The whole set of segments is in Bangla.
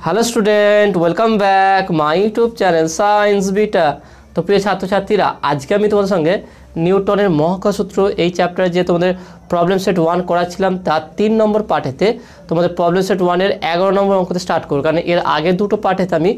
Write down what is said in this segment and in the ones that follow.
Hello student, welcome back my YouTube channel science beta. তো প্রিয় ছাত্রছাত্রীরা, আজকে আমি তোমাদের সঙ্গে নিউটনের মহাকর্ষ সূত্র এই চ্যাপ্টারে যে তোমাদের প্রবলেম সেট 1 করাচ্ছিলাম তার 3 নম্বর পার্টেতে তোমাদের প্রবলেম সেট 1-এর 11 নম্বর অঙ্কতে স্টার্ট করব, কারণ এর আগে দুটো পার্টেতে আমি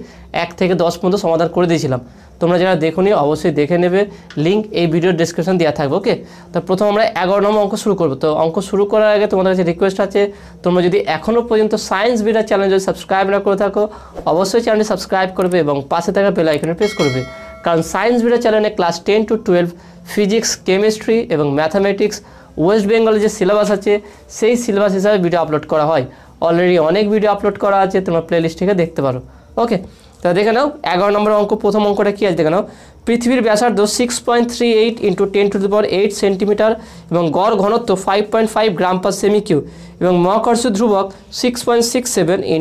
1 থেকে 10 পর্যন্ত সমাধান করে দিয়েছিলাম। তোমরা যারা দেখোনি অবশ্যই দেখে নেবে, লিঙ্ক এই ভিডিওর ডেসক্রিপশন দেওয়া থাকবে। ওকে, তো প্রথম আমরা 11 নম্বর অঙ্ক শুরু করব। তো অঙ্ক শুরু করার আগে তোমাদের কাছে রিকোয়েস্ট আছে, তোমরা যদি এখনও পর্যন্ত সায়েন্স বিটা চ্যানেল যদি সাবস্ক্রাইব না করে থাকো অবশ্যই চ্যানেলটি সাবস্ক্রাইব করবে এবং পাশে থাকা বেল আইকনে প্রেস করবে, কারণ সায়েন্স বিটা চ্যানেলে ক্লাস 10 to 12 ফিজিক্স, কেমিস্ট্রি এবং ম্যাথামেটিক্স ওয়েস্ট বেঙ্গলের যে সিলেবাস আছে সেই সিলেবাস হিসাবে ভিডিও আপলোড করা হয়। অলরেডি অনেক ভিডিও আপলোড করা আছে, তোমরা প্লেলিস্ট থেকে দেখতে পারো। ওকে, তো দেখে নাও 11 নম্বর অঙ্ক। প্রথম অঙ্কটা কী আছে দেখে নাও। পৃথিবীর ব্যাসার্ধ 6.38 × 10⁸ সেন্টিমিটার এবং গড় ঘনত্ব 5.5 গ্রাম পার সেমি কিউ এবং মহাকর্ষ ধ্রুবক 6.67 ×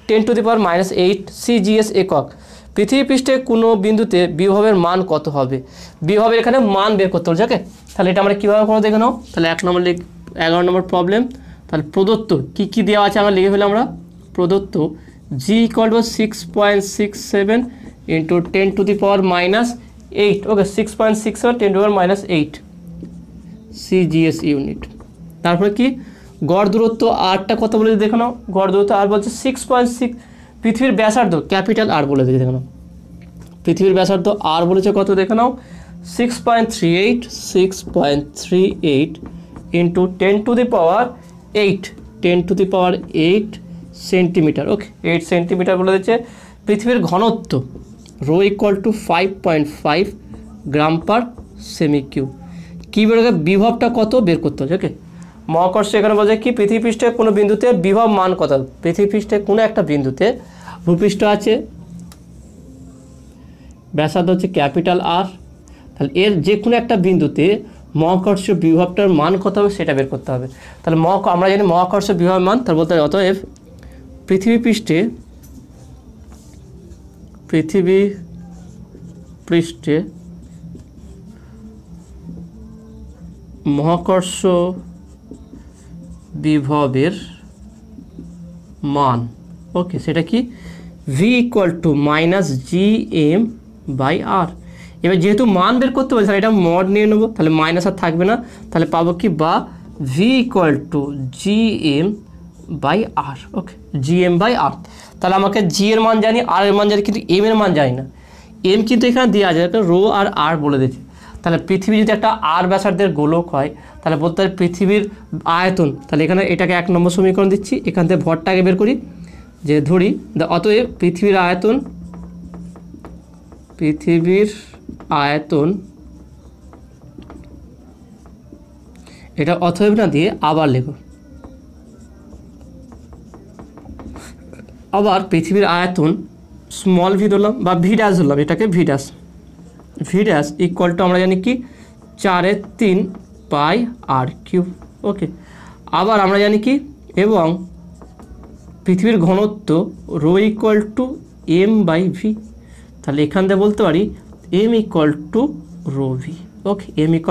10⁻⁸ CGS একক। পৃথিবী পৃষ্ঠে কোনো বিন্দুতে বিভবের মান কত হবে? বিভবের এখানে মান বের করতে বলছে। ওকে, তাহলে এটা আমরা কীভাবে করবো দেখে নাও। তাহলে 11 নম্বর প্রবলেম। তাহলে প্রদত্ত কী দেওয়া আছে আমরা লিখে ফেলে আমরা। প্রদত্ত G = 6.67 × 10⁻⁸। ওকে, 6.67 10⁻⁸ CGS ইউনিট। তারপরে কি গড় দূরত্ব আরটা কত বলে দেখে নাও। গড় দূরত্ব আর বলছে 6.6। পৃথিবীর ব্যাসার্ধ ক্যাপিটাল আর বলে দেখে নাও। পৃথিবীর ব্যাসার্ধ আর বলেছে কত দেখে নাও, 6.38 × 10⁸ সেন্টিমিটার। ওকে, 8 সেন্টিমিটার বলে দিচ্ছে। পৃথিবীর ঘনত্ব ρ = 5.5 গ্রাম পার সেমি কিউব। কী বের হবে? বিভবটা কত বের করতে হবে। ওকে, মহাকর্ষ এখানে বলছে কি পৃথিবী পৃষ্ঠে কোনো বিন্দুতে বিভব মান কত। পৃথিবী পৃষ্ঠে কোনো একটা বিন্দুতে ভূপৃষ্ঠ আছে, ব্যাসার্ধ হচ্ছে ক্যাপিটাল আর, তাহলে এর যে কোনো একটা বিন্দুতে মহাকর্ষ বিভবটার মান কত হবে সেটা বের করতে হবে। তাহলে আমরা জানি মহাকর্ষ বিভবের মান, তার বলতে অতএব পৃথিবী পৃষ্ঠে মহাকর্ষ বিভবের মান, ওকে, সেটা কি V = -gm/r। এবার যেহেতু মান বের করতে বলছে এটা মড নিয়ে নেবো, তাহলে মাইনাস আর থাকবে না, তাহলে পাবো কি বা V = gm/r। ওকে, gm/r। তাহলে আমাকে g এর মান জানি, r এর মান জানি, কিন্তু m এর মান জানি না। m কিন্তু এখানে দেওয়া যায়, একটা রো আর r বলে দিচ্ছে। তাহলে পৃথিবী যদি একটা r ব্যাসার্ধের গোলক হয় তাহলে বলতে হবে পৃথিবীর আয়তন। তাহলে এখানে এটাকে 1 নম্বর সমীকরণ দিচ্ছি, এখান থেকে ভরটাকে বের করি, যে ধরি অতএব পৃথিবীর আয়তন এটা অতএব না দিয়ে আবার লেখো, আবার পৃথিবীর আয়তন স্মল ভি ধরলাম বা ভি ড্যাশ ধরলাম, এটাকে ভি ড্যাশ = আমরা জানি কি 4/3 πr3। ওকে, আবার আমরা জানি কি, এবং পৃথিবীর ঘনত্ব ρ = m/v। তাহলে এখান থেকে বলতে পারি m = ρv। ওকে, m =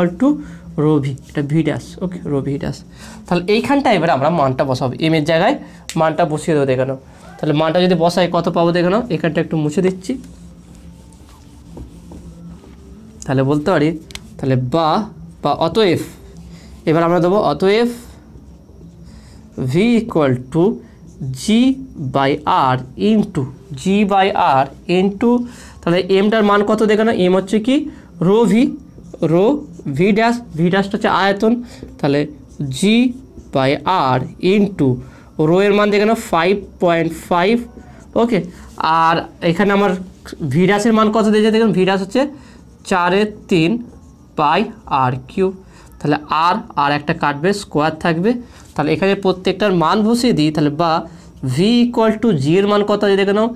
ρv, এটা ভি ড্যাশ। ওকে, ρv ড্যাশ। তাহলে এইখানটা এবার আমরা মানটা বসাবো, m এর জায়গায় মানটা বসিয়ে দেবো দেখে নাও। তাহলে মানটা যদি বসাই কত পাবো দেখে নাও, এখানটা একটু মুছে দিচ্ছি। তাহলে বলতে পারি, তাহলে বা অতএব এবার আমরা দেবো অতএব V = g/r ইন্টু তাহলে এমটার মান কত দেখে না, এম হচ্ছে কি রো ভি ড্যাশ, ভি ড্যাশটা হচ্ছে আয়তন, তাহলে g/r ইন্টু রো এর মান দেখে না 5.5। ওকে, আর এখানে আমার ভি ড্যাশের মান কত দিয়েছে দেখুন, ভি ড্যাশ হচ্ছে 4/3 πr3। তাহলে আর একটা কাটবে, স্কোয়ার থাকবে। তাহলে এখানে প্রত্যেকটার মান বসিয়ে দিই, তাহলে বা V = g এর মান কত আছে দেখে নাও,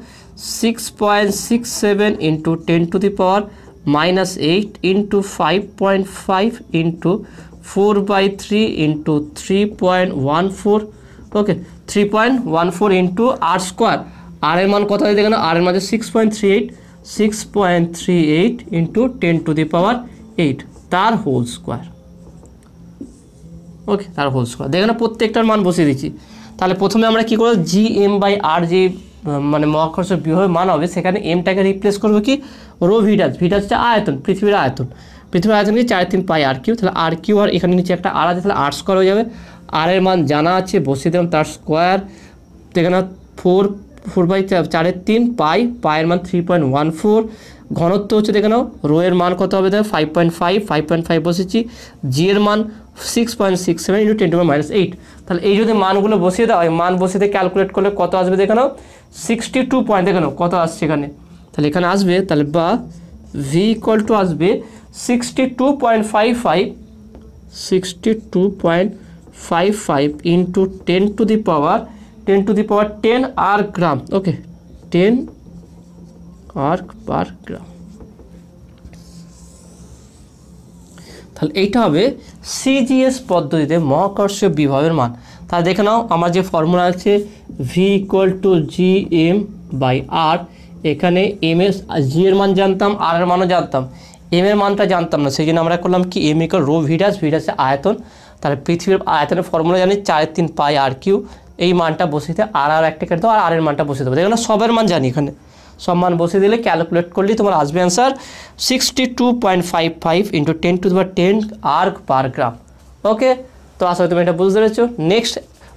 6.67 × 10⁻⁸ × 5.5 × 4/3 × 3.14। ওকে, 3.14 × r²। আর এর মান কত আছে দেখে নাও, আর এর মান 6.38 × 10⁸ তার হোল স্কোয়ার। ওকে, তার হোল স্কোয়ার। দেখে না প্রত্যেকটার মান বসিয়ে দিচ্ছি। তাহলে প্রথমে আমরা কি করব, জি এম বাই আর যে মানে মহাকর্ষ বিভবের মান হবে, সেখানে এমটাকে রিপ্লেস করবো কি রো ভিডাস, ভিডাস হচ্ছে আয়তন, পৃথিবীর আয়তন, পৃথিবীর আয়তন কি 4/3 পাই আর কিউ। তাহলে আর কিউ আর এখানে নিচে একটা আর আছে, তাহলে আর স্কোয়ার হয়ে যাবে। আর এর মান জানা আছে, বসিয়ে দিলাম তার স্কোয়ার, এখানে 4/4 পাই, পায়ের মান 3.14, ঘনত্ব হচ্ছে দেখে নাও, রো এর মান কত হবে দেখো 5.5 বসেছি, জি এর মান 6.67 ইন্টু 10⁻⁸। তাহলে এই যদি মানগুলো বসিয়ে দাও, এই মান বসিয়ে দিয়ে ক্যালকুলেট করলে কত আসবে দেখে নাও 62 পয়েন্ট, দেখে নাও কত আসছে এখানে, তাহলে এখানে আসবে, তাহলে বা ভি ইকুয়াল টু আসবে 62.55 ইন্টু 10⁻10 আর গ্রাম, ওকে 10 আর্ক পার গ্রাম। তাহলে এইটা হবে সিজিএস পদ্ধতিতে মহাকর্ষীয় বিভবের মান। তাহলে দেখে নাও আমার যে ফর্মুলা আছে V equal to G M by R, এখানে এম এর জি এর মান জানতাম, আর এর মানও জানতাম, এম এর মানটা জানতাম না, সেই জন্য আমরা করলাম কি এম ইকুয়াল রো ভিডাস, ভিডাসের আয়তন, তাহলে পৃথিবীর আয়তনের ফর্মুলা জানি 4/3 পাই আর কিউ, এই মানটা বসিয়ে আর একটা কেটে দেবো, আর এর মানটা বসিয়ে দেবো, দেখো না সবের মান জানি, এখানে সব মান বসিয়ে দিলে ক্যালকুলেট করলেই তোমার আসবে অ্যান্সার 62.55 ইন্টু 10⁻10 আর্ক পার গ্রাম। ওকে, তো আসলে তুমি এটা বুঝতে পেরেছো। নেক্সট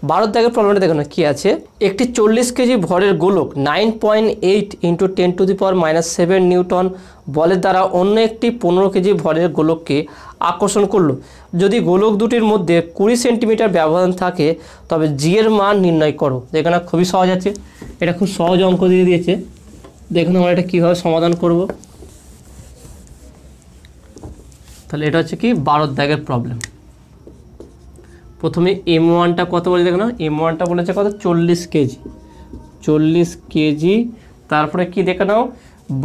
12 দাগের প্রবলেমটা দেখো না কি আছে, একটি 40 কেজি ভরের গোলক 9.8 ইন্টু 10⁻⁻7 নিউটন বলের দ্বারা অন্য একটি 15 কেজি ভরের গোলককে আকর্ষণ করলো। যদি গোলক দুটির মধ্যে 20 সেন্টিমিটার ব্যবধান থাকে তবে জি এর মান নির্ণয় করো। এখানে খুবই সহজ আছে, এটা খুব সহজ অঙ্ক দিয়ে দিয়েছে, দেখুন আমরা এটা কীভাবে সমাধান করব। তাহলে এটা হচ্ছে কি 12 দাগের প্রবলেম। প্রথমে এম ওয়ানটা কত বলে দেখো না, এম ওয়ানটা বলেছে কত 40 কেজি, 40 কেজি, তারপরে কি দেখে নাও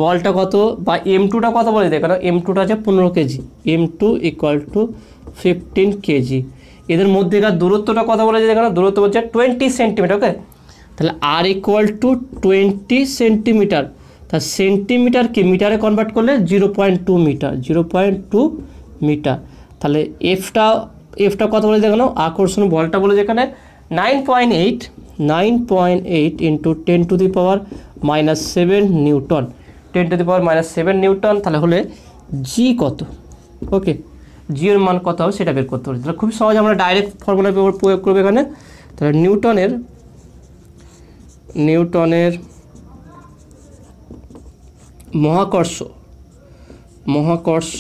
বলটা কত, বা এম টুটা কত বলে দেখো না, এম টুটা আছে 15 K G, M two equal to 15 K G. এদের মধ্যেকার দূরত্বটা কত বলেছে দেখো না, দূরত্ব বলছে 20 সেন্টিমিটার। ওকে, তাহলে আর ইকুয়াল টু 20 সেন্টিমিটার, তা সেন্টিমিটারকে মিটারে কনভার্ট করলে 0.2 মিটার, 0.2 মিটার। তাহলে এফটা কত বলে দেখো, আকর্ষণ বলটা বলে যেখানে 9.8 ইন্টু 10⁻⁻7 নিউটন, 10⁻⁻7 নিউটন। তাহলে হলে জি কত, ওকে জি এর মান কত হবে সেটা বের করতে পারি। তাহলে খুব সহজ আমরা ডাইরেক্ট ফর্মুলা প্রয়োগ করবো এখানে। তাহলে নিউটনের মহাকর্ষ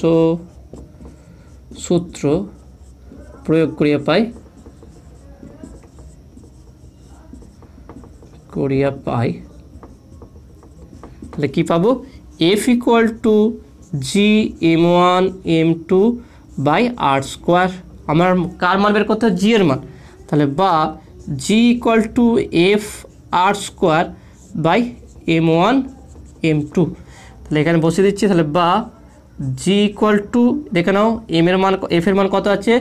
সূত্র প্রয়োগ করিয়া পাই তাহলে কি পাবো, F equal to G M one M two by R square. আমার কার মান বের করতে হবে, জি এর মান, তাহলে বা G equal to F R square by M one M two. তাহলে এখানে বসিয়ে দিচ্ছি, তাহলে বা জি ইকুয়াল টু দেখে নাও এম এর মান, এফ এর মান কত আছে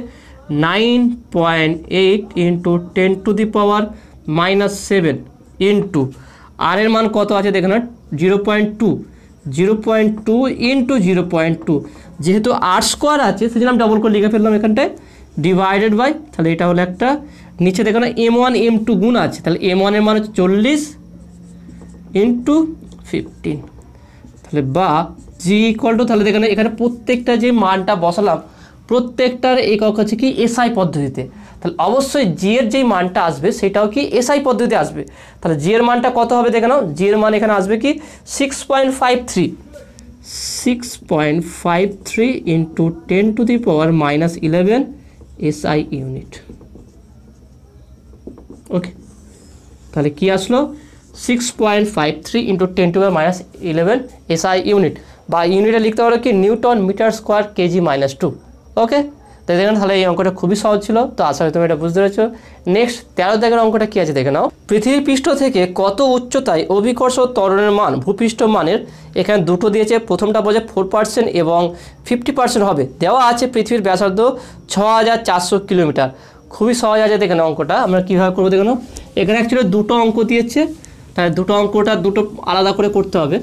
9.8 ইন্টু 10⁻⁻7 ইন্টু আর এর মান কত আছে দেখে না 0.2 ইন্টু 0.2, যেহেতু আর স্কোয়ার আছে সেজন্য আমি ডবল করে লিখে ফেললাম এখানটায়, ডিভাইডেড বাই, তাহলে এটা হলো একটা, নিচে দেখো না এম ওয়ান এম টু গুণ আছে, তাহলে এম ওয়ানের মান হচ্ছে 40 ইন্টু 15। তাহলে বা জি ইকুয়াল টু, তাহলে দেখেন এখানে প্রত্যেকটা যে মানটা বসালাম প্রত্যেকটার একক হচ্ছে কি এসআই পদ্ধতিতে, তাহলে অবশ্যই জি এর যেই মানটা আসবে সেটাও কি এসআই পদ্ধতিতে আসবে। তাহলে জি এর মানটা কত হবে দেখে নাও, জি এর মান এখানে আসবে কি 6.53 ইন্টু 10⁻⁻11 এসআই ইউনিট। ওকে, তাহলে কি আসলো 6.53 ইন্টু 10⁻⁻11 এসআই ইউনিট, বা ইউনিটে লিখতে পারো কি নিউটন মিটার স্কোয়ার কেজি -2। ওকে, তো দেখেন তাহলে এই অঙ্কটা খুবই সহজ ছিল, তো আশা করি তুমি এটা বুঝতে পেরেছো। নেক্সট 13 দাগের অঙ্কটা কি আছে দেখে নাও, পৃথিবী পৃষ্ঠ থেকে কত উচ্চতায় অভিকর্ষ ত্বরণের মান ভূপৃষ্ঠ মানের, এখানে দুটো দিয়েছে, প্রথমটা বলছে 4% এবং 50% হবে, দেওয়া আছে পৃথিবীর ব্যাসার্ধ 6400 কিলোমিটার। খুবই সহজ আছে দেখেন অঙ্কটা, আমরা কীভাবে করবো দেখেন, এখানে অ্যাকচুয়ালি দুটো অঙ্ক দিয়েছে, তাহলে দুটো অঙ্কটা দুটো আলাদা করে করতে হবে।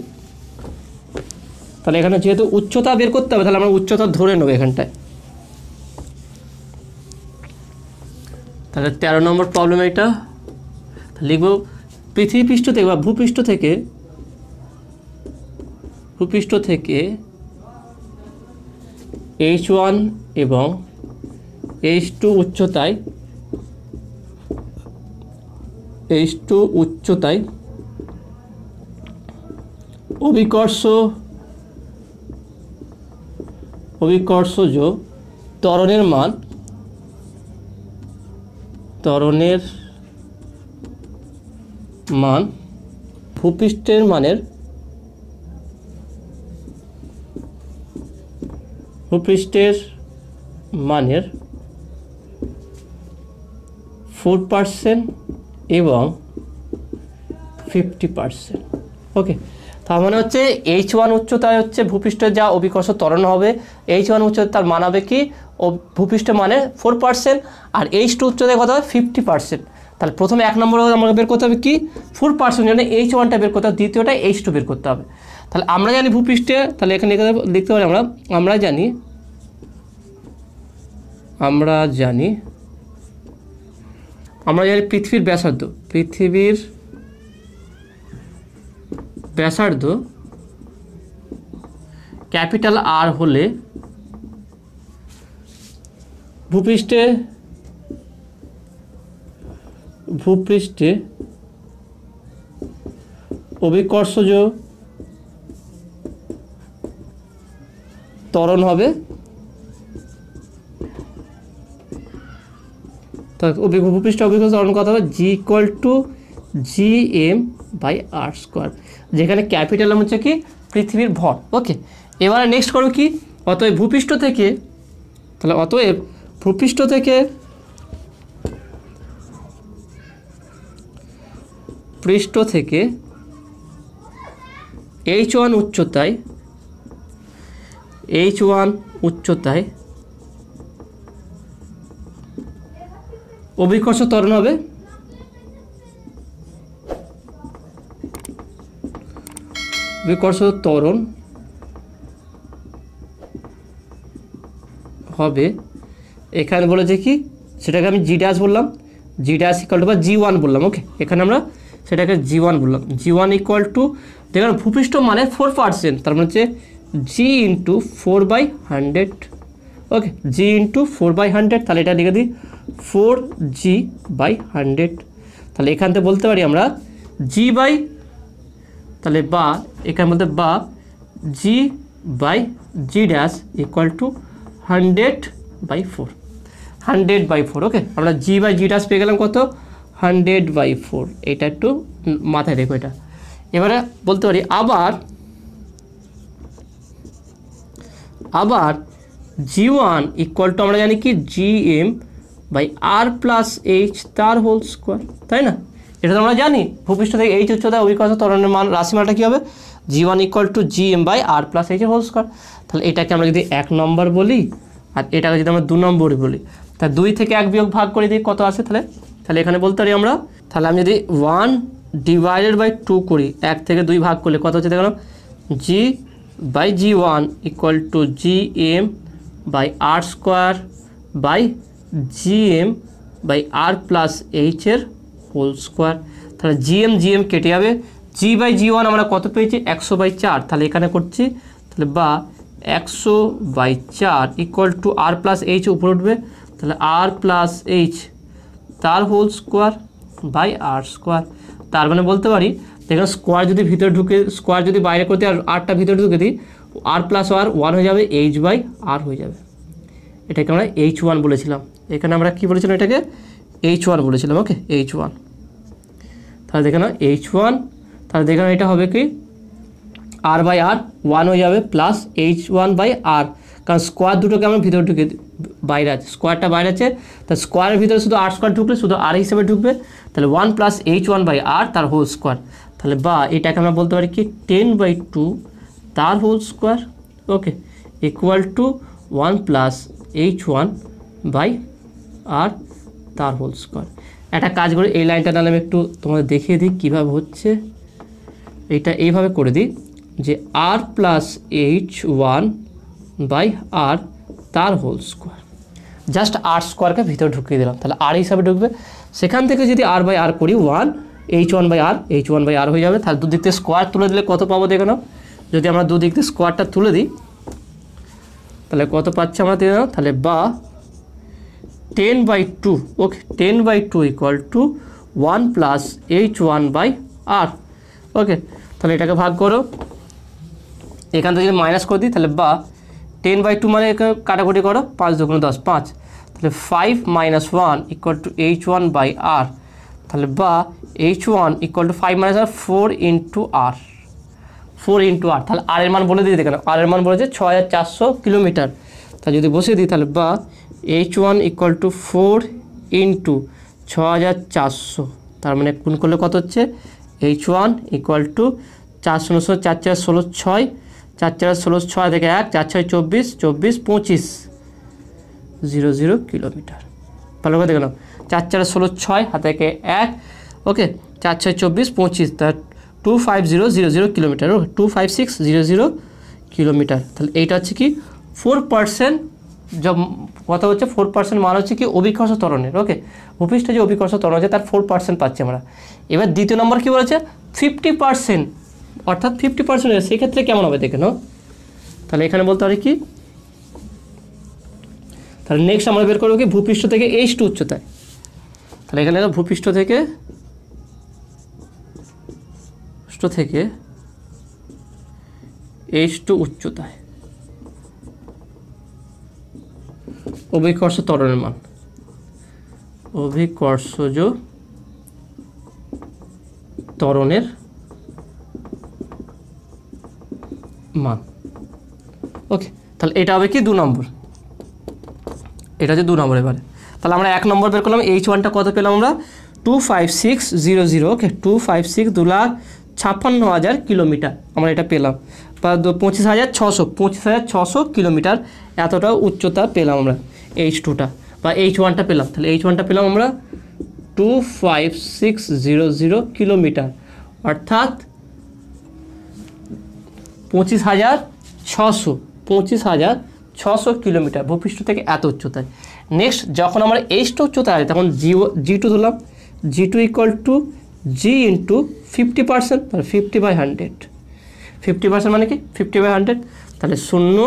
তাহলে এখানে যেহেতু উচ্চতা বের করতে হবে তাহলে আমরা উচ্চতা ধরে নেবো এখানটায়। তাহলে 13 নম্বর প্রবলেম এটা লিখব, পৃথিবীপৃষ্ঠ থেকে বা ভূপৃষ্ঠ থেকে H1 এবং H2 উচ্চতায় অভিকর্ষজ ত্বরণের মান ভূপৃষ্ঠের মানের 4% এবং 50%। ওকে, তার মানে হচ্ছে H1 উচ্চতায় হচ্ছে ভূপৃষ্ঠের যা অভিকর্ষ ত্বরণ হবে, H1 উচ্চতায় তার মান হবে কি ভূপৃষ্ঠের মানের 4%, আর H2 উচ্চতায় কত হবে 50%। তাহলে প্রথমে 1 নম্বর আমাকে বের করতে হবে কি 4% জন্য H1টা বের করতে হবে, দ্বিতীয়টা H2 বের করতে হবে। তাহলে আমরা জানি ভূপৃষ্ঠে, তাহলে এখানে লিখতে পারি আমরা জানি পৃথিবীর ব্যাসার্ধ ক্যাপিটাল R হলে ভূপৃষ্ঠে অভিকর্ষজ ত্বরণ হবে, ভূপৃষ্ঠ অভিকর্ষ ত্বরণ কত হবে G=GM/r², যেখানে ক্যাপিটাল হচ্ছে কি পৃথিবীর ভর। ওকে, এবারে নেক্সট করো কি, অতএব ভূপৃষ্ঠ থেকে পৃষ্ঠ থেকে H1 উচ্চতায় অভিকর্ষ ত্বরণ হবে এখানে বলেছে কি সেটাকে আমি G' বললাম, G' বা G1 বললাম। ওকে, এখানে আমরা সেটাকে G1 বললাম। G1 দেখুন ভূপৃষ্ঠ মানে 4%, তার মানে হচ্ছে G×4/100। ওকে, G×4/100, তাহলে এটা লিখে দিই 4G/100। তাহলে এখান থেকে বলতে পারি আমরা তাহলে বা এখানে মধ্যে বা G/G' = 100/4। 100/4। ওকে, আমরা G/G' পেয়ে গেলাম কত 100/4। এটা একটু মাথায় রেখো। এটা এবারে বলতে পারি আবার G1 আমরা জানি কি Gm/r+h তার হোল স্কোয়ার, তাই না? এটা তো আমরা জানি ভূপৃষ্ঠ থেকে H উচ্চতায় অভিকর্ষ ত্বরণের মান রাশিমানটা কি হবে G1 = Gm/r+h এর হোল স্কোয়ার। তাহলে এটাকে আমরা যদি 1 নম্বর বলি আর এটাকে যদি আমরা 2 নম্বর বলি, তা 2 থেকে 1 বিয়োগ ভাগ করে দিই কত আসে, তাহলে এখানে বলতে পারি আমরা, তাহলে আমি যদি 1/2 করি, 1 থেকে 2 ভাগ করলে কত হচ্ছে দেখলাম G/G1 = Gm/r²/Gm/r+h এর হোল স্কোয়ার। তাহলে Gm কেটে যাবে, G/G1 আমরা কত পেয়েছি 100/4, তাহলে এখানে করছি, তাহলে বা 100/4 = r+h উপরে উঠবে, তাহলে r+h তার হোল স্কোয়ার/r²। তার মানে বলতে পারি দেখুন স্কোয়ার যদি ভিতরে ঢুকে, স্কোয়ার যদি বাইরে করতে আর আরটা ভিতরে ঢুকে দিই, r+r 1 হয়ে যাবে, h/r হয়ে যাবে। এটাকে আমরা H1 বলেছিলাম, এখানে আমরা কি বলেছিলাম, এটাকে H1 বলেছিলাম। ওকে, H1। তাহলে দেখে না H1, তাহলে দেখে না এটা হবে কি r/r 1 হয়ে যাবে প্লাস H1/r, কারণ স্কোয়ার দুটোকে আমরা ভিতরে ঢুকে বাইরে আছে, স্কোয়ারটা বাইরে আছে, তা স্কোয়ারের ভিতরে শুধু r² ঢুকলে শুধু r হিসেবে ঢুকবে, তাহলে 1 + H1/r তার হোল স্কোয়ার। তাহলে বা এটাকে আমরা বলতে পারি কি 10/2 তার হোল স্কোয়ার। ওকে, = 1 + H1/r তার হোল স্কোয়ার। একটা কাজ করে এই লাইনটা নাহলে আমি একটু তোমাদের দেখিয়ে দিই কীভাবে হচ্ছে। এটা এইভাবে করে দিই যে r + H1/r তার হোল স্কোয়ার, জাস্ট r² ভিতরে ঢুকিয়ে দিলাম, তাহলে r হিসাবে ঢুকবে। সেখান থেকে যদি r/r করি 1 h1/r, h1/r হয়ে যাবে। তাহলে দুদিক থেকে স্কোয়ার তুলে দিলে কত পাবো দেখে নাও। যদি আমরা দুদিক থেকে স্কোয়ারটা তুলে দিই তাহলে কত পাচ্ছি আমরা দেখে নাও। তাহলে বা 10/2, ওকে 10/2 ইকুয়াল টু 1 প্লাস h1/r। ওকে, তাহলে এটাকে ভাগ করো, এখান থেকে যদি মাইনাস করে দিই তাহলে বা 10/2 মানে কাটাকুটি করো, 5 2 10, 5। তাহলে 5 - 1 ইকুয়াল টু h1/r। তাহলে বা h1 equal to 5 - r 4 into r, 4 into r। তাহলে আর এর মান বলে দিই দেখেন, আর এর মান বলেছে 6400 কিলোমিটার। তাহলে যদি বসিয়ে দিই তাহলে বা h1 ইকুয়াল টু 4 ইন্টু 6400, তার মানে গুণ করলে কত হচ্ছে h1 ইকুয়াল টু 400 4 4 16 6, 4 4 16 6 থেকে 1, 4 6 24 24 25 00 কিলোমিটার। ভালো করে দেখে নাও, 4 4 16 6 হাতে থেকে 1, ওকে 4 6 24 25, তার 25000 কিলোমিটার, 25600 কিলোমিটার। তাহলে এইটা হচ্ছে কি 4%, কথা হচ্ছে 4% মান হচ্ছে কি অভিকর্ষ ত্বরণের। ওকে, ভূপৃষ্ঠে যে অভিকর্ষ ত্বরণ আছে তার 4% পাচ্ছি আমরা। এবার দ্বিতীয় নম্বর কি বলেছে 50%, অর্থাৎ 50%, সেক্ষেত্রে কেমন হবে দেখে নাও। তাহলে এখানে বলতে পারি কি, তাহলে নেক্সট আমরা বের করবো কি ভূপৃষ্ঠ থেকে h2 উচ্চতায়। তাহলে এখানে ভূপৃষ্ঠ থেকে h2 উচ্চতায় অভিকর্ষ ত্বরণের মান, অভিকর্ষজ ত্বরণের মান। ওকে, তাহলে এটা হবে কি 2 নম্বর, এটা হচ্ছে 2 নম্বর। এবারে তাহলে আমরা 1 নম্বর বের করলাম, h1টা কত পেলাম আমরা 25600। ওকে, 256 2,56,000 কিলোমিটার আমরা এটা পেলাম, বা 25,600 কিলোমিটার এতটা উচ্চতা পেলাম আমরা h2টা, বা h1টা পেলাম। তাহলে h1টা পেলাম আমরা 25600 কিলোমিটার, অর্থাৎ 25,600 কিলোমিটার ভূপৃষ্ঠ থেকে এত উচ্চতায়। নেক্সট যখন আমরা h2 উচ্চতায় আসি তখন g2 ধরলাম, g2 equal to g into 50%, তাহলে 50/100, 50% মানে কি 50/100। তাহলে 0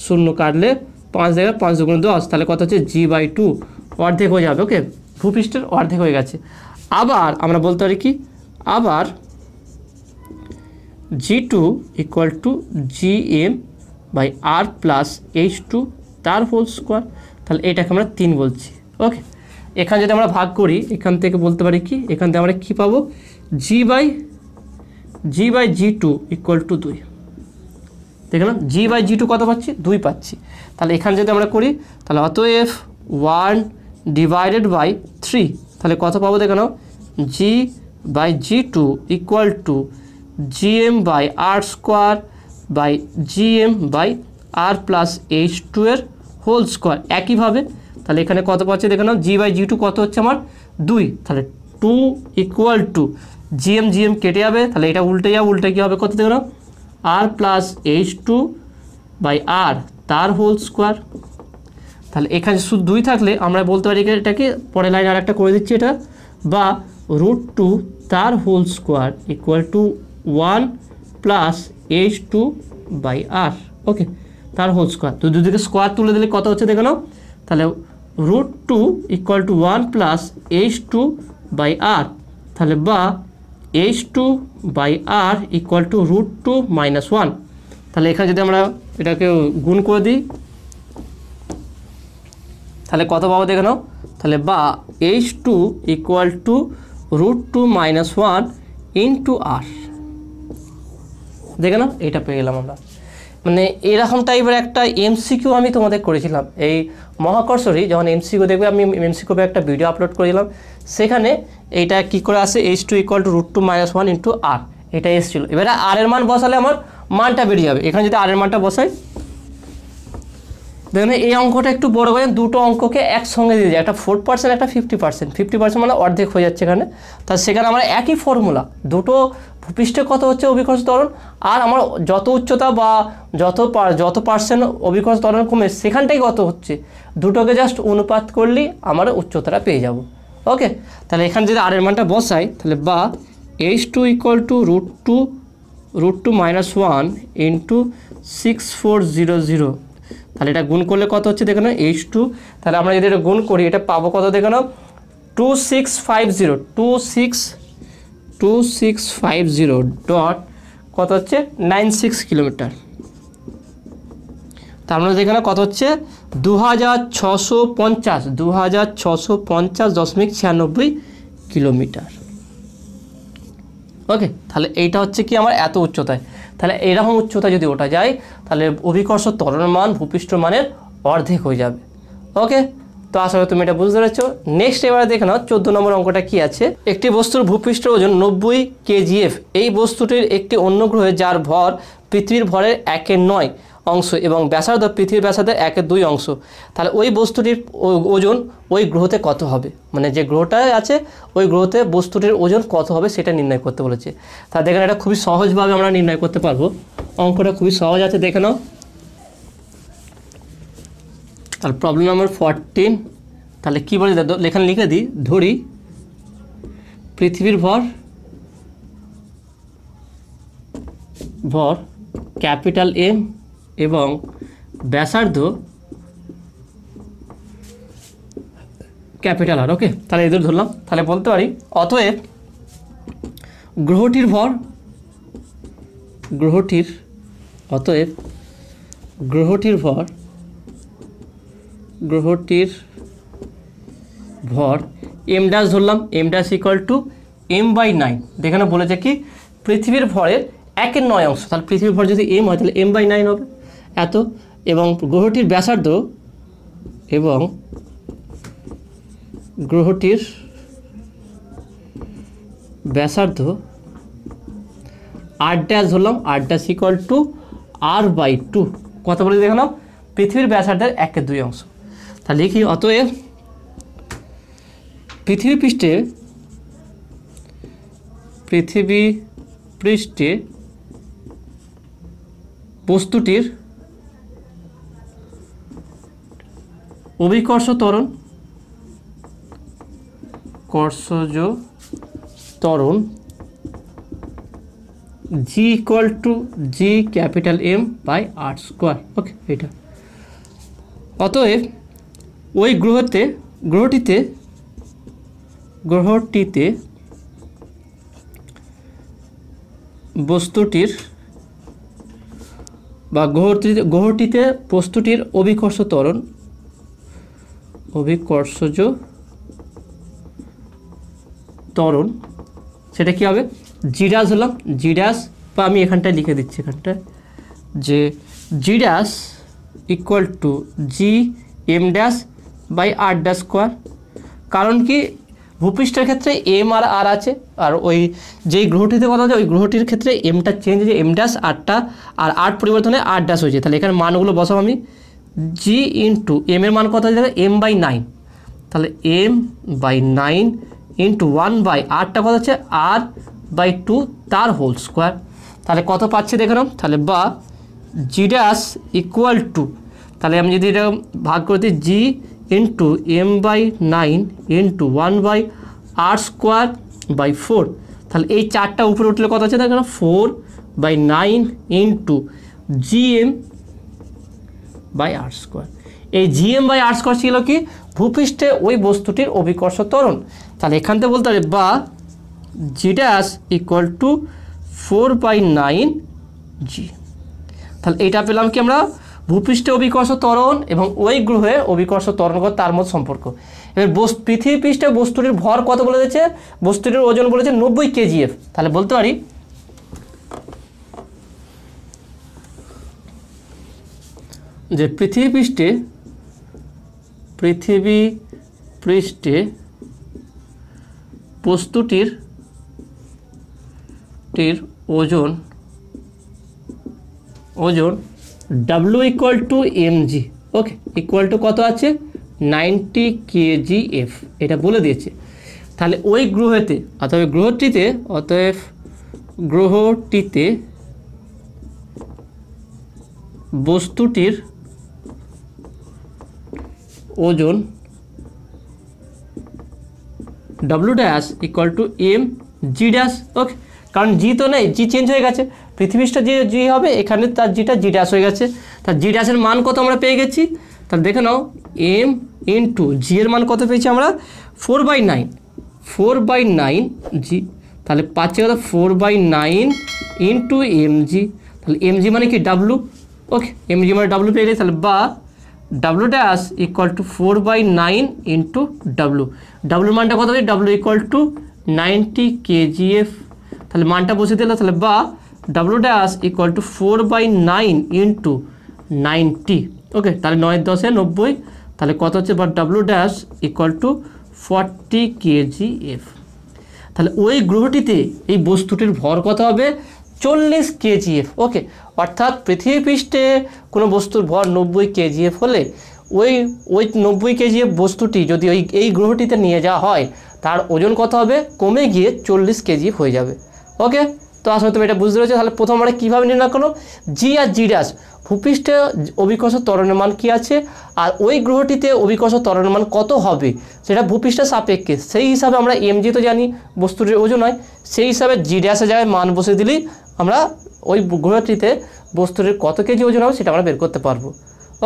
0 কাটলে 5 জায়গায় 5 2 10, তাহলে কত হচ্ছে g/2, অর্ধেক হয়ে যাবে। ওকে, ভূপৃষ্ঠের অর্ধেক হয়ে গেছে। আবার আমরা বলতে পারি কি, আবার g2 equal to gm/r plus h2 তার হোল স্কোয়ার। তাহলে এটাকে আমরা 3 বলছি। ওকে, এখানে যদি আমরা ভাগ করি এখান থেকে বলতে পারি কি, এখান থেকে আমরা কী পাবো g/g2 ইকুয়াল টু 2। দেখলাম g/g2 কত পাচ্ছি 2 পাচ্ছি। তাহলে এখানে যদি আমরা করি তাহলে অতএব 1/3, তাহলে কত পাবো দেখে নাও g/g2 equal to gm/r square by gm/r plus h2 এর হোল স্কোয়ার। একইভাবে তাহলে এখানে কত পাচ্ছি দেখে নাও g/g2 কত হচ্ছে আমার 2, তাহলে 2 ইকুয়াল টু gm কেটে যাবে, তাহলে এটা উল্টে যাবে, উল্টে কী হবে কত দেখে নাও r প্লাস h2/r তার হোল স্কোয়ার। তাহলে এখানে শুধু 2 থাকলে আমরা বলতে পারি এটাকে পরের লাইনে আর একটা করে দিচ্ছি, এটা বা √2 তার whole square equal to 1 plus h2/r। Okay, তার হোল স্কোয়ার। তো দুদিকে স্কোয়ার তুলে দিলে কত হচ্ছে দেখে নাও, তাহলে √2 ইকুয়াল টু 1 প্লাস h2/r, তাহলে বা h2/r ইকুয়াল টু √2 - 1। তাহলে এখানে যদি আমরা এটাকে গুণ করে দিই তাহলে কত পাবো দেখে নাও, তাহলে বা h2 equal to √2 - 1 into r। দেখে নাও এটা পেয়ে গেলাম আমরা। মানে এরকম টাইপের একটা এমসিকিউ আমি তোমাদের করেছিলাম এই মহাকর্ষরই, যখন এমসিকিউ দেখবে আমি এমসিকিউ একটা ভিডিও আপলোড করেছিলাম, সেখানে এইটা কী করে আসে h2 equal to √2 - 1 into r, এটা এসেছিলো। এবারে আর এর মান বসালে আমার মানটা বেরিয়ে যাবে। এখানে যদি আর এর মানটা বসাই দেখুন এই অঙ্কটা একটু বড় করে দুটো অঙ্ককে একসঙ্গে দিয়ে যায়, একটা 4% একটা 50%, 50% মানে অর্ধেক হয়ে যাচ্ছে এখানে। তা সেখানে আমরা একই ফর্মুলা, দুটো ভূপৃষ্ঠে কত হচ্ছে অভিকর্ষ ত্বরণ আর আমার যত উচ্চতা বা যত পার্সেন্ট অভিকর্ষ ত্বরণ কমে সেখানটাই কত হচ্ছে, দুটোকে জাস্ট অনুপাত করলেই আমরা উচ্চতাটা পেয়ে যাব। ওকে, তাহলে এখানে যদি আর এর মানটা বসাই তাহলে বা H2 ইকুয়াল টু √2 -1 ইন্টু 6400। তাহলে এটা গুণ করলে কত হচ্ছে দেখে নাও H2। তাহলে আমরা যদি এটা গুণ করি এটা পাবো কত দেখে নাও 2650 ডট কত হচ্ছে 96 কিলোমিটার। তার মানে দেখে নাও কত হচ্ছে 2650.96 কিলোমিটার। ওকে, তাহলে এইটা হচ্ছে কি আমার এত উচ্চতায়। তাহলে এরকম উচ্চতায় যদি ওটা যায় তাহলে অভিকর্ষ ত্বরণের মান ভূপৃষ্ঠ মানের অর্ধেক হয়ে যাবে। ওকে, তো আশা করি তুমি এটা বুঝতে পেরেছো। নেক্সট এবারে দেখে নাও 14 নম্বর অঙ্কটা কি আছে। একটি বস্তুর ভূপৃষ্ঠের ওজন 90 kgf। এই বস্তুটির একটি অন্য গ্রহে যার ভর পৃথিবীর ভরের 1/9 অংশ এবং ব্যাসার্ধ পৃথিবীর ব্যাসার্ধের 1/2 অংশ। তাহলে ওই বস্তুটির ওজন ওই গ্রহতে কত হবে, মানে যে গ্রহটা আছে ওই গ্রহতে বস্তুটির ওজন কত হবে সেটা নির্ণয় করতে বলেছে। তাহলে দেখেন এটা খুবই সহজভাবে আমরা নির্ণয় করতে পারবো। অঙ্কটা খুবই সহজ আছে, দেখে নাও। তাহলে প্রবলেম নাম্বার 14। তাহলে কী বলে লেখান লিখে দিই। ধরি পৃথিবীর ভর ক্যাপিটাল M এবং ব্যাসার্ধ ক্যাপিটাল R। ওকে, তাহলে এদের ধরলাম। তাহলে বলতে পারি অতএব গ্রহটির ভর M ড্যাশ ধরলাম, M dash equal two M/9। দেখানো বলেছে কি পৃথিবীর ভরের 1/9 অংশ। তাহলে পৃথিবীর ভর যদি M হয় তাহলে M/9 হবে এত। এবং গ্রহটির ব্যাসার্ধ R ড্যাশ ধরলাম, R dash equal two R/2। কত বলে দেখালাম পৃথিবীর ব্যাসার্ধের 1/2 অংশ। তাহলে লিখি অতএব পৃথিবী পৃষ্ঠে বস্তুটির অভিকর্ষ ত্বরণ G equal to G capital M/R²। ওকে, এটা অতএব ওই গ্রহটিতে বস্তুটির অভিকর্ষজ ত্বরণ সেটা কি হবে G ড্যাশ হলাম, G ড্যাশ বা আমি এখানটায় লিখে দিচ্ছি এখানটায় যে G dash equal to G M dash by R dash square. কারণ কি ভূপৃষ্ঠের ক্ষেত্রে M আর R আছে, আর ওই যেই গ্রহটিতে কথা আছে ওই গ্রহটির ক্ষেত্রে এমটা চেঞ্জ হয়েছে, M ড্যাশ আরটা আর R পরিবর্তনে R ড্যাশ হয়েছে। তাহলে এখানে মানগুলো বসাবো আমি G ইন্টু M এর মান কত হয়ে যাবে M/9। তাহলে M/9 ইন্টু 1/Rটা কত হচ্ছে R/2 তার হোল স্কোয়ার। তাহলে কত পাচ্ছি দেখে নাও। তাহলে বা G ড্যাশ ইকুয়াল টু, তাহলে আমি যদি এটা ভাগ করে দিই G into M/9 into 1/R²/4। তাহলে এই 4টা উপরে উঠলে কত আছে দেখো 4/9 ইন্টু GM/R²। এই GM/R² ছিল কি ভূপৃষ্ঠে ওই বস্তুটির অভিকর্ষ ত্বরণ। তাহলে এখান থেকে বলতে হবে বা G dash equal two 4/9G। তাহলে এইটা পেলাম কি আমরা ভূপৃষ্ঠে অভিকর্ষ ত্বরণ এবং ওই গ্রহে অভিকর্ষ ত্বরণ তার মধ্যে সম্পর্ক। এবার পৃথিবী পৃষ্ঠে বস্তুটির ভর কত বলে দিয়েছে, বস্তুটির ওজন বলেছে 90 kgf। তাহলে বলতে পারি যে পৃথিবী পৃষ্ঠে বস্তুটির ওজন W equal to mg। Okay, equal to কত আছে 90 kgf এটা বলে দিয়েছে। তাহলে ওই গ্রহতে অতএব গ্রহটিতে বস্তুটির ওজন W dash equal to m G dash. Okay, কারণ জি তো নেই, জি চেঞ্জ হয়ে গেছে, পৃথিবীটা যে জি হবে এখানে তার জিটা জি ড্যাশ হয়ে গেছে। তার জি ড্যাশের মান কত আমরা পেয়ে গেছি, তাহলে দেখে নাও এম ইন্টু জি এর মান কত পেয়েছি আমরা 4/9, 4/9 জি, তাহলে পাচ্ছি কত 4/9 ইন্টু এম জি, তাহলে এম জি মানে কি ডাব্লু। ওকে, এম জি মানে ডাব্লু পেয়ে গেছি, তাহলে বা W dash equal to 4/9 into W, ডাব্লুর মানটা কত হবে, ডাব্লু ইকুয়াল টু 90 kgf, তাহলে মানটা বসে দিল, তাহলে বা W dash equal to 4/9 into 90। ওকে, তাহলে 9×10 90, তাহলে কত হচ্ছে, বা W dash equal two 40 kgf। তাহলে ওই গ্রহটিতে এই বস্তুটির ভর কত হবে, 40 kgf। ওকে, অর্থাৎ পৃথিবী পৃষ্ঠে কোনো বস্তুর ভর 90 kgf হলে ওই 90 kgf বস্তুটি যদি এই গ্রহটিতে নিয়ে যাওয়া হয় তার ওজন কত হবে, কমে গিয়ে 40 kgf হয়ে যাবে। ওকে, তো আসলে তুমি এটা বুঝতে পেরেছো। তাহলে প্রথম আমরা কীভাবে নির্ণয় করলাম, জি আর জি ড্যাশ ভূপৃষ্ঠে অভিকর্ষ ত্বরণের মান কী আছে আর ওই গ্রহটিতে অভিকর্ষ ত্বরণের মান কত হবে সেটা ভূপৃষ্ঠের সাপেক্ষে, সেই হিসাবে আমরা এমজি তো জানি বস্তুটির ওজন হয়, সেই হিসাবে জি ড্যাশের জায়গায় মান বসে দিলেই আমরা ওই গ্রহটিতে বস্তুটির কত কেজি ওজন হবে সেটা আমরা বের করতে পারবো।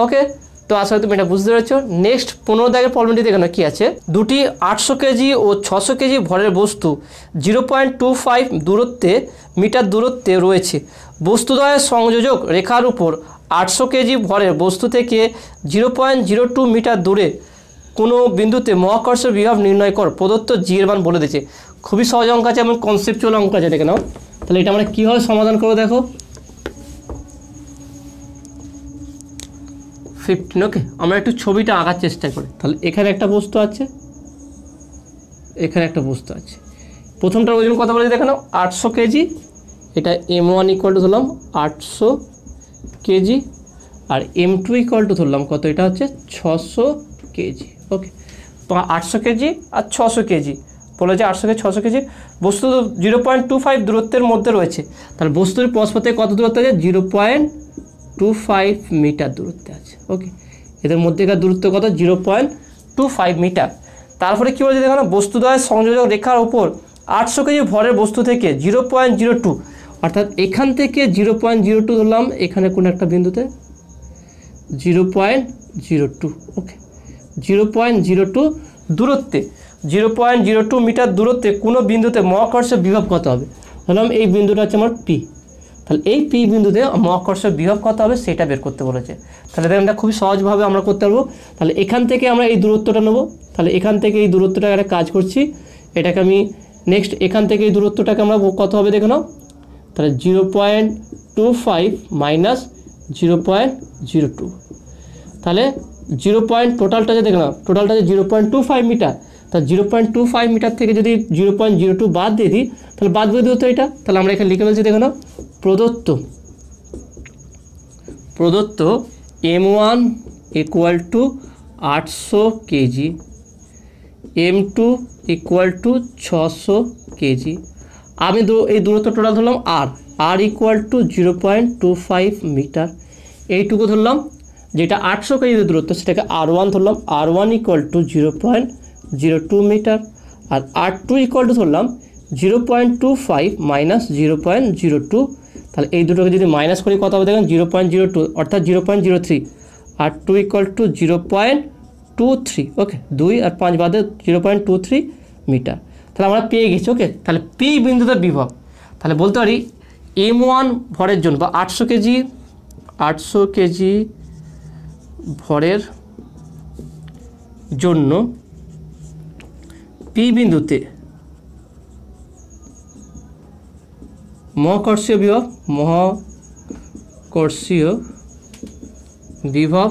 ওকে, তো আসলে তুমি এটা বুঝতে পেরেছো। নেক্সট 15 দাগের প্রবলেমটি দেখানো কী আছে, দুটি 800 কেজি ও 600 কেজি ভরের বস্তু 0.25 দূরত্বে মিটার দূরত্বে রয়েছে। বস্তুদ্বয়ের সংযোজক রেখার উপর 800 কেজি ভরের বস্তু থেকে 0.02 মিটার দূরে কোনো বিন্দুতে মহাকর্ষের বিভব নির্ণয় কর, প্রদত্ত জি এর মান বলে দিয়েছে। খুবই সহজ অঙ্ক আছে এবং কনসেপচুয়াল অঙ্ক আছে, দেখে নাও। তাহলে এটা আমরা কীভাবে সমাধান করবো দেখো, 15। ওকে, আমরা একটু ছবিটা আঁকার চেষ্টা করি। তাহলে এখানে একটা বস্তু আছে, এখানে একটা বস্তু আছে, প্রথমটার ওজন কত বলে দেখে নাও 800 কেজি, এটা M1 ইকুয়াল টু ধরলাম 800 KG, R M2 equal to ধরলাম কত, এটা হচ্ছে 600 কেজি। ওকে, 800 কেজি আর 600 কেজি বলে যে 800 কেজি 600 কেজি বস্তু 0.25 দূরত্বের মধ্যে রয়েছে। তাহলে বস্তুর পরস্পর থেকে কত দূরত্ব আছে, 0.25 মিটার দূরত্বে আছে। ওকে, এদের মধ্যেকার দূরত্ব কত, 0.25 মিটার। তারপরে কী বলছে দেখো না, বস্তুদ্বয়ের সংযোজক রেখার উপর 800 কেজি ভরের বস্তু থেকে 0.02, অর্থাৎ এখান থেকে 0.02 ধরলাম, এখানে কোনো একটা বিন্দুতে 0.02। ওকে, 0.02 দূরত্বে 0.02 মিটার দূরত্বে কোনো বিন্দুতে মহাকর্ষের বিভব কত হবে, ধরলাম এই বিন্দুটা হচ্ছে আমার পি, তাহলে এই পি বিন্দুতে মহাকর্ষের বিভব কত হবে সেটা বের করতে বলেছে। তাহলে দেখেন এটা খুবই সহজভাবে আমরা করতে পারবো। তাহলে এখান থেকে আমরা এই দূরত্বটা নেব, তাহলে এখান থেকে এই দূরত্বটা একটা কাজ করছি, এটাকে আমি নেক্সট এখান থেকে এই দূরত্বটাকে আমরা কত হবে দেখে নাও, তাহলে 0.25 মাইনাস 0.02, তাহলে টোটালটা যে দেখে নাও, টোটালটা যে 0.25 মিটার, তা 0.25 মিটার থেকে যদি 0.02 বাদ দিয়ে দিই তাহলে বাদ দিয়ে দূরত্ব এটা, তাহলে আমরা এখানে লিখে ফেলছি দেখে নাও, প্রদত্ত M1 equal to 800 KG, M2 equal to 600 KG, আমি এই দূরত্ব টোটাল ধরলাম আর ইকুয়াল টু 0.25 মিটার, এইটুকু ধরলাম, যেটা 800 কেজি দূরত্ব সেটাকে R1 ধরলাম, R1 ইকুয়াল টু 0.02 মিটার, আর R2 ইকুয়াল টু ধরলাম 0.25 মাইনাস 0.02, তাহলে এই দুটোকে যদি মাইনাস করি কত হবে দেখেন 0.02, অর্থাৎ 0.03, R2 ইকুয়াল টু 0.23। ওকে, 2 আর 5 বাদে 0.23 মিটার, তাহলে আমরা পেয়ে গেছি। ওকে, তাহলে পি বিন্দুতে বিভব, তাহলে বলতে পারি M1 ভরের জন্য বা 800 কেজি ভরের জন্য পি বিন্দুতে মহাকর্ষীয় বিভব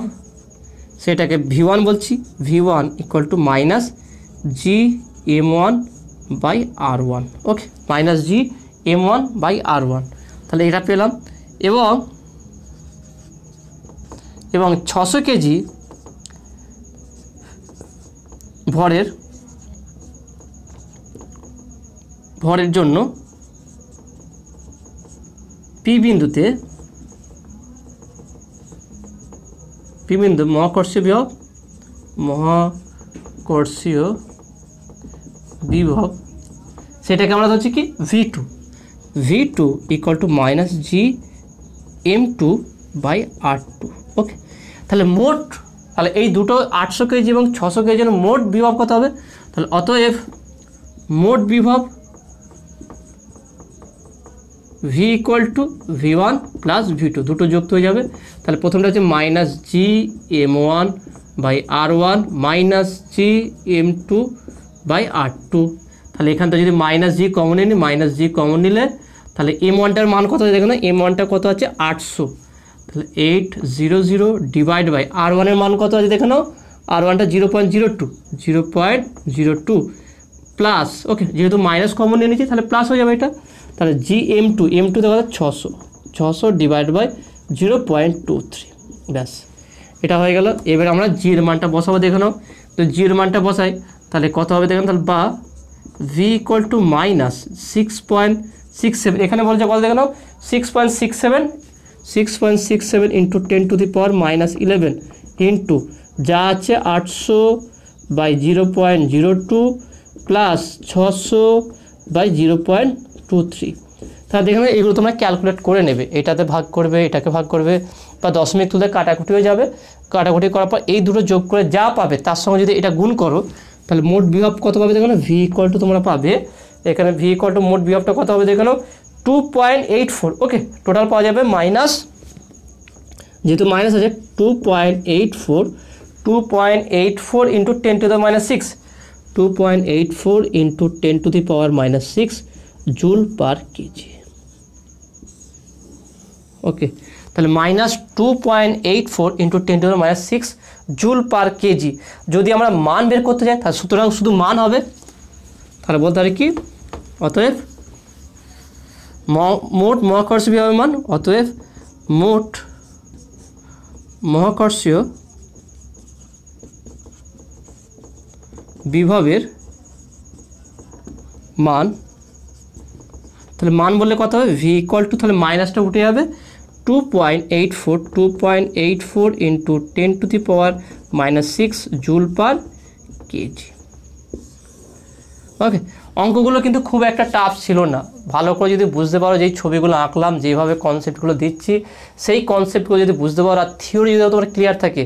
সেটাকে V1 বলছি, V1 equal to minus G M1 by R1। Okay, minus G M1 by R1, তাহলে এটা পেলাম। এবং 600 কেজি ভরের জন্য পি বিন্দু মহাকর্ষীয় বিভব সেটাকে আমরা ধরছি কি V2 equal to minus GM2/R2। ওকে, তাহলে মোট, তাহলে এই দুটো 800 কেজি এবং 600 কেজির জন্য মোট বিভব কত হবে? তাহলে অতএব মোট বিভব V equal to V1 plus V2, দুটো যুক্ত হয়ে যাবে। তাহলে প্রথমটা হচ্ছে মাইনাস GM1/R1 মাইনাস GM2/R2। তাহলে এখান থেকে যদি মাইনাস জি কমন নিই, মাইনাস জি কমন নিলে তাহলে M1টার মান কত আছে দেখো না, M1টা কত আছে 800, তাহলে 800 ডিভাইড বাই R1-এর মান কত আছে দেখে নাও, R1টা 0.02 প্লাস, ওকে যেহেতু মাইনাস কমন নিয়ে নিচ্ছি তাহলে প্লাস হয়ে যাবে এটা। তাহলে M2 দেখো 600 ডিভাইড বাই 0.23, ব্যাস এটা হয়ে গেল। এবার আমরা জির মানটা বসাবো দেখে নাও, তো জির মানটা বসাই তাহলে কত হবে দেখেন, তাহলে বা V ইকুয়াল টু মাইনাস 6.67, এখানে বলছে কত দেখে নাও 6.67 ইন্টু 10⁻⁻11 ইন্টু যা আছে 800/0.02 প্লাস 600/0.23। তাহলে দেখে এগুলো তোমরা ক্যালকুলেট করে নেবে, এটাতে ভাগ করবে, এটাকে ভাগ করবে, বা দশমিক তুলে কাটাকুটি হয়ে যাবে। কাটাকুটি করার পর এই দুটো যোগ করে যা পাবে তার সঙ্গে যদি এটা গুণ করো তাহলে মোট বিভব কত পাবে দেখো না, V ইকুয়াল টু তোমরা পাবে এখানে V ইকুয়াল টু মোট বিভবটা কত হবে দেখে নাও 2.84। ওকে, টোটাল পাওয়া যাবে মাইনাস, যেহেতু মাইনাস আছে 2.84 into 10⁻⁻6, 2.84 into 10⁻⁻6 joule per KG. Okay, তাহলে minus 2.84 into 10⁻⁻6 joule per KG. যদি আমরা মান বের করতে যাই তাহলে সুতরাং শুধু মান হবে, তাহলে বলতে পারি কি অতএব মোট মহাকর্ষীয় বিভবের মান, অতএব মোট মহাকর্ষীয় বিভবের মান, তাহলে মান বললে কত হবে V ইকুয়াল টু, তাহলে মাইনাসটা উঠে যাবে 2.84 ইন্টু 10⁻⁻6 জুল পার কেজি। ওকে, অঙ্কগুলো কিন্তু খুব একটা টাফ ছিল না, ভালো করে যদি বুঝতে পারো, যেই ছবিগুলো আঁকলাম, যেভাবে কনসেপ্টগুলো দিচ্ছি সেই কনসেপ্টগুলো যদি বুঝতে পারো, আর থিওরি যদি তোমার ক্লিয়ার থাকে,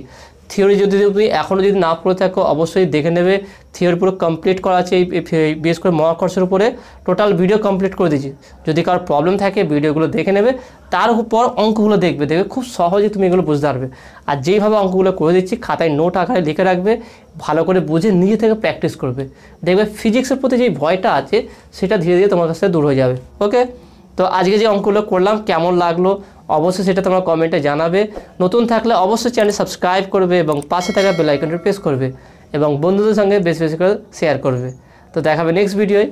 থিওরি যদি তুমি এখনও যদি না পড়ে থাকো অবশ্যই দেখে নেবে, থিওরি পুরো কমপ্লিট করা আছে, এই বিশেষ করে মহাকর্ষের উপরে টোটাল ভিডিও কমপ্লিট করে দিয়েছি। যদি কারোর প্রবলেম থাকে ভিডিওগুলো দেখে নেবে, তার উপর অঙ্কগুলো দেখবে খুব সহজে তুমি এগুলো বুঝতে পারবে। আর যেইভাবে অঙ্কগুলো করে দিচ্ছি খাতায় নোট আকারে লিখে রাখবে, ভালো করে বুঝে নিজে থেকে প্র্যাকটিস করবে, দেখবে ফিজিক্সের প্রতি যেই ভয়টা আছে সেটা ধীরে ধীরে তোমার কাছে দূর হয়ে যাবে। ওকে, তো আজকে যে অঙ্কগুলো করলাম কেমন লাগলো অবশ্যই সেটা তোমরা কমেন্টে জানাবে। নতুন থাকলে অবশ্যই চ্যানেল সাবস্ক্রাইব করবে এবং পাশে থাকা বেল আইকনটি প্রেস করবে এবং বন্ধুদের সঙ্গে বেশি বেশি করে শেয়ার করবে। তো দেখাবে নেক্সট ভিডিওয়।